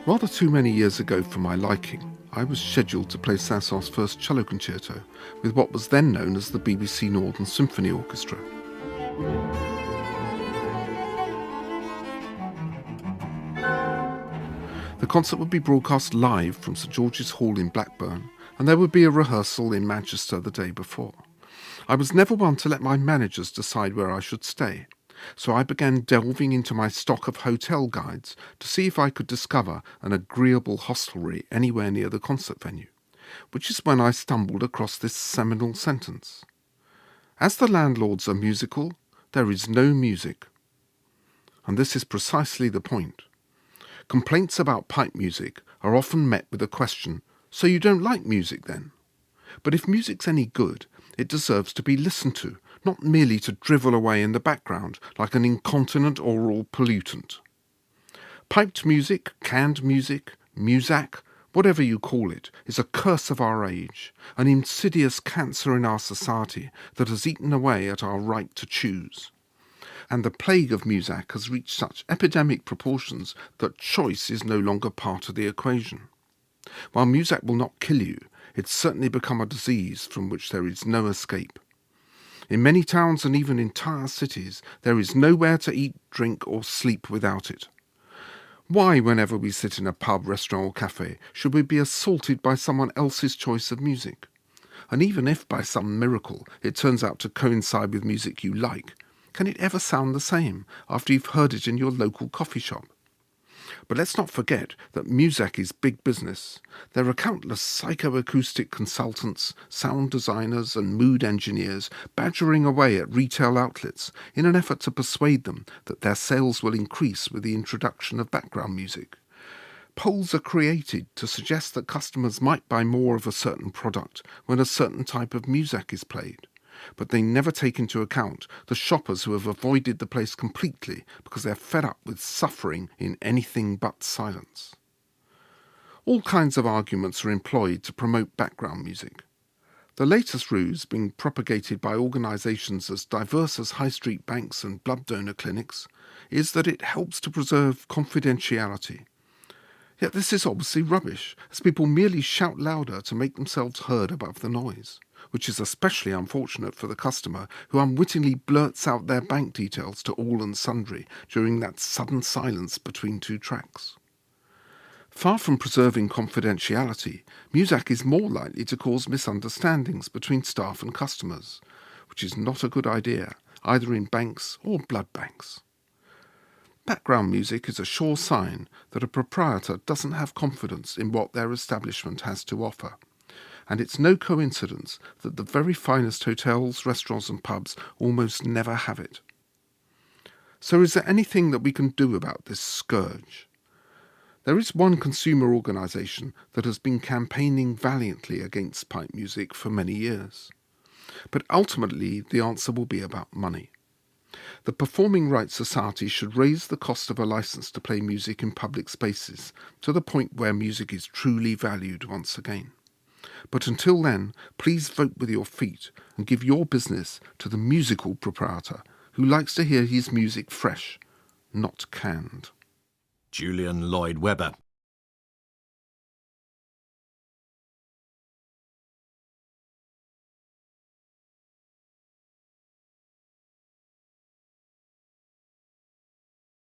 Rather too many years ago for my liking, I was scheduled to play Saint-Saëns' first cello concerto with what was then known as the BBC Northern Symphony Orchestra. The concert would be broadcast live from St George's Hall in Blackburn, and there would be a rehearsal in Manchester the day before. I was never one to let my managers decide where I should stay, so I began delving into my stock of hotel guides to see if I could discover an agreeable hostelry anywhere near the concert venue, which is when I stumbled across this seminal sentence. As the landlords are musical, there is no music. And this is precisely the point. Complaints about pipe music are often met with the question, so you don't like music then? But if music's any good, it deserves to be listened to, not merely to drivel away in the background like an incontinent oral pollutant. Piped music, canned music, Muzak, whatever you call it, is a curse of our age, an insidious cancer in our society that has eaten away at our right to choose. And the plague of Muzak has reached such epidemic proportions that choice is no longer part of the equation. While Muzak will not kill you, it's certainly become a disease from which there is no escape. In many towns and even entire cities, there is nowhere to eat, drink or sleep without it. Why, whenever we sit in a pub, restaurant or cafe, should we be assaulted by someone else's choice of music? And even if by some miracle it turns out to coincide with music you like, can it ever sound the same after you've heard it in your local coffee shop? But let's not forget that Muzak is big business. There are countless psychoacoustic consultants, sound designers and mood engineers badgering away at retail outlets in an effort to persuade them that their sales will increase with the introduction of background music. Polls are created to suggest that customers might buy more of a certain product when a certain type of Muzak is played. But they never take into account the shoppers who have avoided the place completely because they're fed up with suffering in anything but silence. All kinds of arguments are employed to promote background music. The latest ruse, being propagated by organisations as diverse as high street banks and blood donor clinics, is that it helps to preserve confidentiality. Yet this is obviously rubbish, as people merely shout louder to make themselves heard above the noise, which is especially unfortunate for the customer who unwittingly blurts out their bank details to all and sundry during that sudden silence between two tracks. Far from preserving confidentiality, Muzak is more likely to cause misunderstandings between staff and customers, which is not a good idea, either in banks or blood banks. Background music is a sure sign that a proprietor doesn't have confidence in what their establishment has to offer. And it's no coincidence that the very finest hotels, restaurants and pubs almost never have it. So is there anything that we can do about this scourge? There is one consumer organisation that has been campaigning valiantly against pipe music for many years. But ultimately the answer will be about money. The Performing Rights Society should raise the cost of a licence to play music in public spaces to the point where music is truly valued once again. But until then, please vote with your feet and give your business to the musical proprietor who likes to hear his music fresh, not canned. Julian Lloyd Webber.